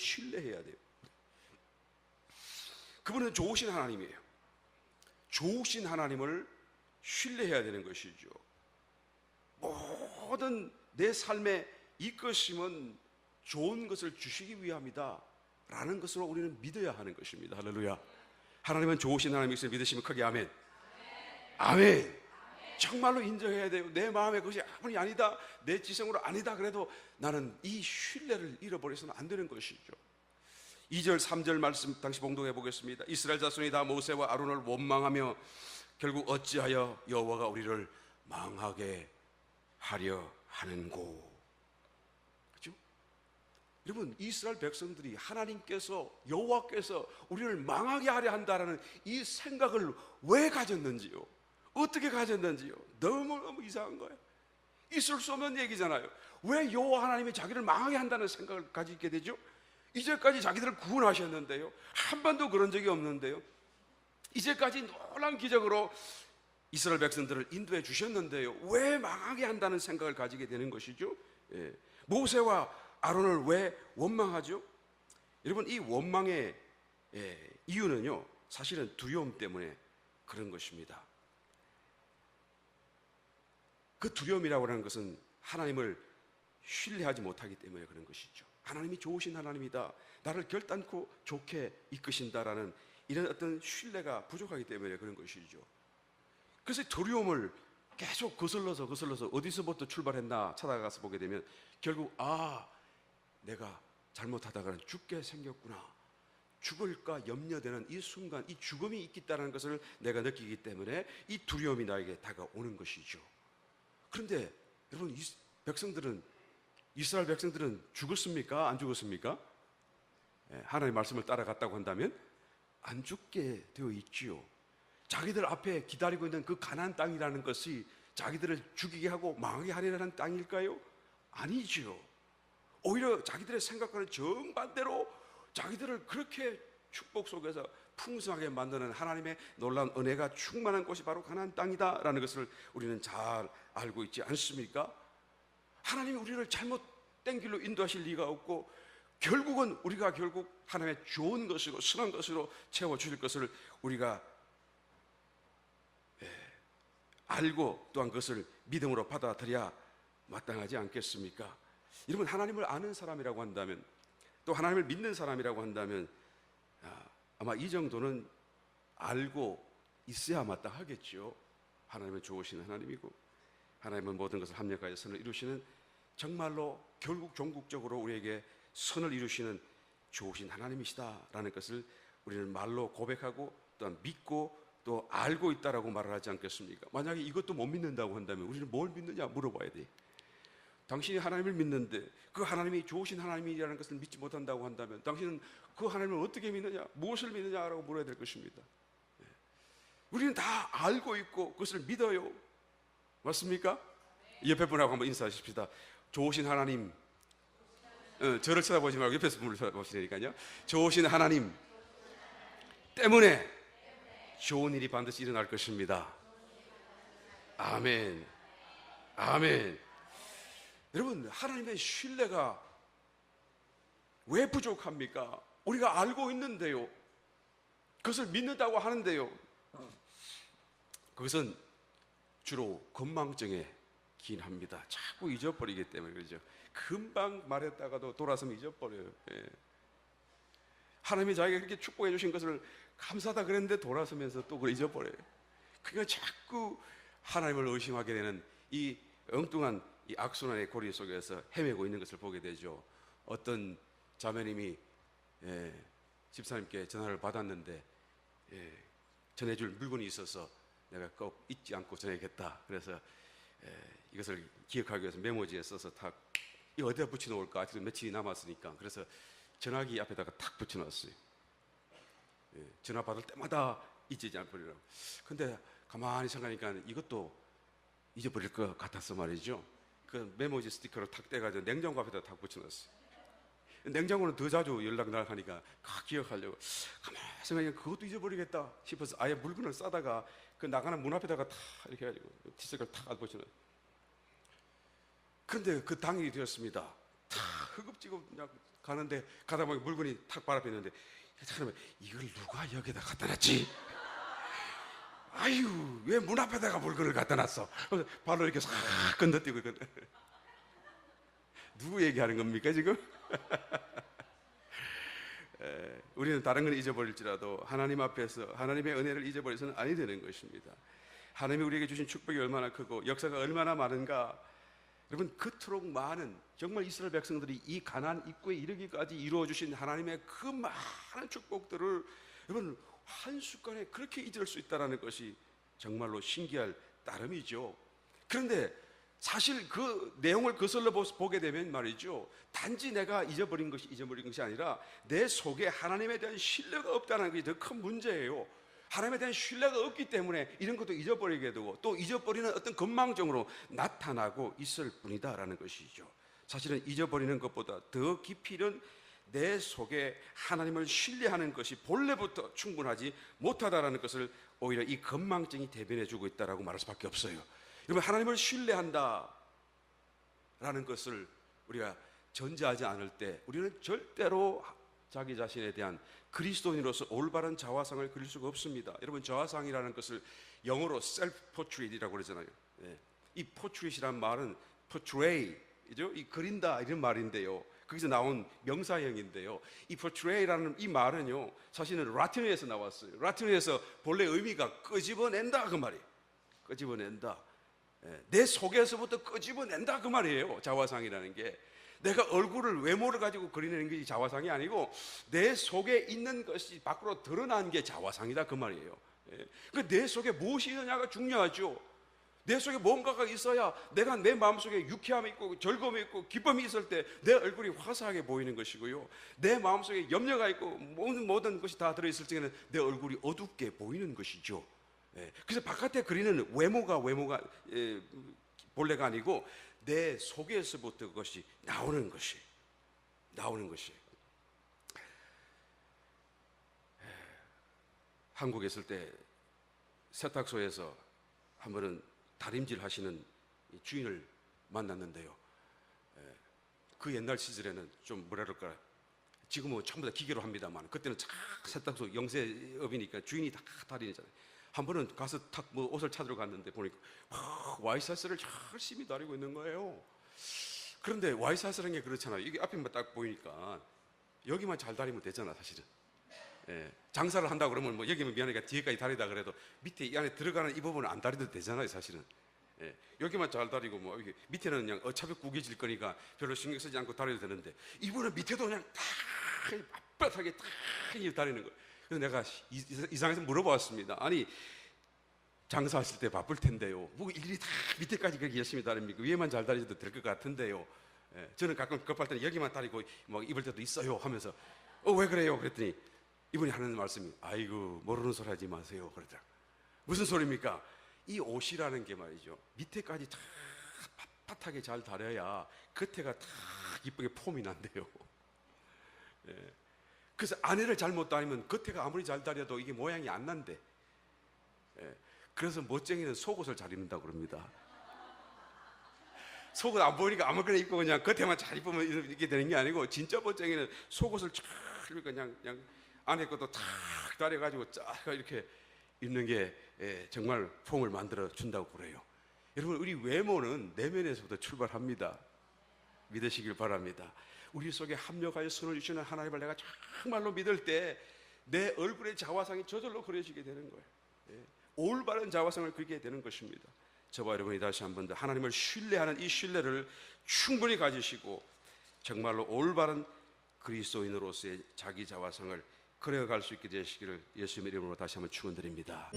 신뢰해야 돼요. 그분은 좋으신 하나님이에요. 좋으신 하나님을 신뢰해야 되는 것이죠. 모든 내 삶의 이끄심은 좋은 것을 주시기 위함이다 라는 것으로 우리는 믿어야 하는 것입니다. 할렐루야. 하나님은 좋으신 하나님이시를 믿으시면 크게 아멘. 아멘. 정말로 인정해야 돼요. 내 마음에 그것이 아무리 아니다, 내 지성으로 아니다 그래도 나는 이 신뢰를 잃어버려서는 안 되는 것이죠. 2절 3절 말씀 당시 봉독해 보겠습니다. 이스라엘 자손이 다 모세와 아론을 원망하며 결국 어찌하여 여호와가 우리를 망하게 하려 하는고. 그렇죠? 여러분, 이스라엘 백성들이 하나님께서, 여호와께서 우리를 망하게 하려 한다라는 이 생각을 왜 가졌는지요, 어떻게 가졌는지요, 너무너무 이상한 거예요. 있을 수 없는 얘기잖아요. 왜 여호와 하나님이 자기를 망하게 한다는 생각을 가지게 되죠? 이제까지 자기들을 구원하셨는데요, 한 번도 그런 적이 없는데요, 이제까지 놀라운 기적으로 이스라엘 백성들을 인도해 주셨는데요, 왜 망하게 한다는 생각을 가지게 되는 것이죠? 모세와 아론을 왜 원망하죠? 여러분, 이 원망의 이유는요, 사실은 두려움 때문에 그런 것입니다. 그 두려움이라고 하는 것은 하나님을 신뢰하지 못하기 때문에 그런 것이죠. 하나님이 좋으신 하나님이다, 나를 결단코 좋게 이끄신다라는 이런 어떤 신뢰가 부족하기 때문에 그런 것이죠. 그래서 두려움을 계속 거슬러서 어디서부터 출발했나 찾아가서 보게 되면 결국 내가 잘못하다가는 죽게 생겼구나, 죽을까 염려되는 이 순간, 이 죽음이 있겠다는 것을 내가 느끼기 때문에 이 두려움이 나에게 다가오는 것이죠. 그런데 여러분, 이스라엘 백성들은 죽었습니까? 안 죽었습니까? 하나님의 말씀을 따라갔다고 한다면 안 죽게 되어 있지요. 자기들 앞에 기다리고 있는 그 가나안 땅이라는 것이 자기들을 죽이게 하고 망하게 하려는 땅일까요? 아니지요. 오히려 자기들의 생각과는 정반대로 자기들을 그렇게 축복 속에서 풍성하게 만드는 하나님의 놀라운 은혜가 충만한 곳이 바로 가나안 땅이다라는 것을 우리는 잘 알고 있지 않습니까? 하나님이 우리를 잘못된 길로 인도하실 리가 없고, 결국은 우리가 하나님의 좋은 것으로, 선한 것으로 채워주실 것을 우리가 알고 또한 그것을 믿음으로 받아들여야 마땅하지 않겠습니까? 여러분, 하나님을 아는 사람이라고 한다면, 또 하나님을 믿는 사람이라고 한다면 아마 이 정도는 알고 있어야 마땅하겠죠. 하나님은 좋으신 하나님이고, 하나님은 모든 것을 합력하여 선을 이루시는, 정말로 결국 종국적으로 우리에게 선을 이루시는 좋으신 하나님이시다라는 것을 우리는 말로 고백하고 또한 믿고 또 알고 있다라고 말을 하지 않겠습니까? 만약에 이것도 못 믿는다고 한다면 우리는 뭘 믿느냐 물어봐야 돼. 당신이 하나님을 믿는데 그 하나님이 좋으신 하나님이라는 것을 믿지 못한다고 한다면 당신은 그 하나님을 어떻게 믿느냐, 무엇을 믿느냐라고 물어야 될 것입니다. 우리는 다 알고 있고 그것을 믿어요. 맞습니까? 옆에 분하고 한번 인사하십시다. 좋으신 하나님, 저를 쳐다보지 말고 옆에서 분을 쳐다보시니까요. 좋으신 하나님 때문에 좋은 일이 반드시 일어날 것입니다. 아멘. 아멘. 여러분, 하나님의 신뢰가 왜 부족합니까? 우리가 알고 있는데요, 그것을 믿는다고 하는데요, 그것은 주로 건망증에 기인합니다. 자꾸 잊어버리기 때문에 그러죠. 금방 말했다가도 돌아서면 잊어버려요. 하나님이 자기가 그렇게 축복해 주신 것을 감사하다 그랬는데 돌아서면서 또 그걸 잊어버려요. 그러니까 자꾸 하나님을 의심하게 되는 이 엉뚱한 이 악순환의 고리 속에서 헤매고 있는 것을 보게 되죠. 어떤 자매님이 집사님께 전화를 받았는데 전해줄 물건이 있어서 내가 꼭 잊지 않고 전해야겠다. 그래서 이것을 기억하기 위해서 메모지에 써서 탁, 이거 어디다 붙여놓을까? 아직 며칠이 남았으니까. 그래서 전화기 앞에다가 탁 붙여놨어요. 전화 받을 때마다 잊지 않으려고. 근데 가만히 생각하니까 이것도 잊어버릴 것 같아서 말이죠. 그 메모지 스티커를 탁 떼가지고 냉장고 앞에다 탁 붙여놨어요. 냉장고는 더 자주 연락 나가니까 기억하려고. 가만히 생각하니까 그것도 잊어버리겠다 싶어서 아예 물건을 싸다가 그 나가는 문 앞에다가 탁 이렇게 해가지고 티셔츠를 탁 붙여놨어요. 그런데 그 당일이 되었습니다. 탁 허겁지겁 그냥 가는데 가다 보니 물건이 탁 바라봤는데 사람이 이걸 누가 여기다 갖다 놨지? 아유, 왜 문 앞에다가 물건을 갖다 놨어? 발로 이렇게 싹 건너뛰고 누구 얘기하는 겁니까 지금? 우리는 다른 걸 잊어버릴지라도 하나님 앞에서 하나님의 은혜를 잊어버려서는 아니 되는 것입니다. 하나님이 우리에게 주신 축복이 얼마나 크고 역사가 얼마나 많은가. 여러분, 그토록 많은, 정말 이스라엘 백성들이 이 가나안 입구에 이르기까지 이루어 주신 하나님의 그 많은 축복들을 여러분 한순간에 그렇게 잊을 수 있다는 것이 정말로 신기할 따름이죠. 그런데 사실 그 내용을 거슬러 보게 되면 말이죠, 단지 내가 잊어버린 것이 아니라 내 속에 하나님에 대한 신뢰가 없다는 것이 더 큰 문제예요. 하나님에 대한 신뢰가 없기 때문에 이런 것도 잊어버리게 되고 또 잊어버리는 어떤 건망증으로 나타나고 있을 뿐이다라는 것이죠. 사실은 잊어버리는 것보다 더 깊이는 내 속에 하나님을 신뢰하는 것이 본래부터 충분하지 못하다라는 것을 오히려 이 건망증이 대변해 주고 있다라고 말할 수밖에 없어요. 여러분, 하나님을 신뢰한다라는 것을 우리가 전제하지 않을 때 우리는 절대로 자기 자신에 대한 그리스도인으로서 올바른 자화상을 그릴 수가 없습니다. 여러분, 자화상이라는 것을 영어로 self portrait이라고 그러잖아요. 이 portrait이란 말은 portray죠, 이 그린다 이런 말인데요. 거기서 나온 명사형인데요. 이 portray라는 이 말은요, 사실은 라틴어에서 나왔어요. 라틴어에서 본래 의미가 끄집어낸다 그 말이에요. 끄집어낸다. 내 속에서부터 끄집어낸다 그 말이에요. 자화상이라는 게 내가 얼굴을, 외모를 가지고 그리는 것이 자화상이 아니고 내 속에 있는 것이 밖으로 드러난 게 자화상이다 그 말이에요. 내 속에 무엇이 있느냐가 중요하죠. 내 속에 뭔가가 있어야 내가 내 마음속에 유쾌함이 있고 즐거움이 있고 기쁨이 있을 때 내 얼굴이 화사하게 보이는 것이고요, 내 마음속에 염려가 있고 모든 것이 다 들어있을 적에는 내 얼굴이 어둡게 보이는 것이죠. 그래서 바깥에 그리는 외모가 본래가 아니고 내 속에서부터 그것이 나오는 것이. 한국에 있을 때 세탁소에서 한 번은 다림질 하시는 주인을 만났는데요, 그 옛날 시절에는 좀 뭐라 그럴까, 지금은 전부 다 기계로 합니다만 그때는 세탁소 영세업이니까 주인이 다 다리잖아요. 한 번은 가서 탁 옷을 찾으러 갔는데 보니까 와이셔츠를 열심히 다리고 있는 거예요. 그런데 와이셔츠라는 게 그렇잖아요. 이게 앞에만 딱 보이니까 여기만 잘 다리면 되잖아 사실은. 장사를 한다고 그러면 뭐 여기면 미안하니까 뒤에까지 다리다 그래도 밑에 이 안에 들어가는 이 부분은 안 다리도 되잖아요 사실은. 여기만 잘 다리고 뭐 여기 밑에는 그냥 어차피 구겨질 거니까 별로 신경 쓰지 않고 다려도 되는데 이분은 밑에도 그냥 딱 빳빳하게 딱 다리는 거예요. 그래서 내가 이상해서 물어봤습니다. 아니, 장사하실 때 바쁠 텐데요, 뭐 일일이 다 밑에까지 그렇게 열심히 다립니까? 위에만 잘 다리셔도 될 것 같은데요. 저는 가끔 급할 때는 여기만 다리고 뭐 입을 때도 있어요 하면서 왜 그래요? 그랬더니 이분이 하는 말씀이, 아이고 모르는 소리 하지 마세요 그러더라. 무슨 소리입니까? 이 옷이라는 게 말이죠, 밑에까지 다 빳빳하게 잘 다려야 겉에가 다 이쁘게 폼이 난대요. 그래서 안에를 잘못 다니면 겉에가 아무리 잘 다려도 이게 모양이 안 난대. 그래서 멋쟁이는 속옷을 잘 입는다고 그럽니다. 속옷 안 보이니까 아무거나 입고 그냥 겉에만 잘 입으면 이렇게 되는 게 아니고, 진짜 멋쟁이는 속옷을 쫙 그냥 안에 것도 탁 다려가지고 쫙 이렇게 입는 게 정말 폼을 만들어 준다고 그래요. 여러분, 우리 외모는 내면에서부터 출발합니다. 믿으시길 바랍니다. 우리 속에 합력하여 선을 주시는 하나님을 내가 정말로 믿을 때 내 얼굴의 자화상이 저절로 그려지게 되는 거예요. 올바른 자화상을 그리게 되는 것입니다. 저와 여러분이 다시 한 번 더 하나님을 신뢰하는 이 신뢰를 충분히 가지시고 정말로 올바른 그리스도인으로서의 자기 자화상을 그려갈 수 있게 되시기를 예수님의 이름으로 다시 한번 축원드립니다.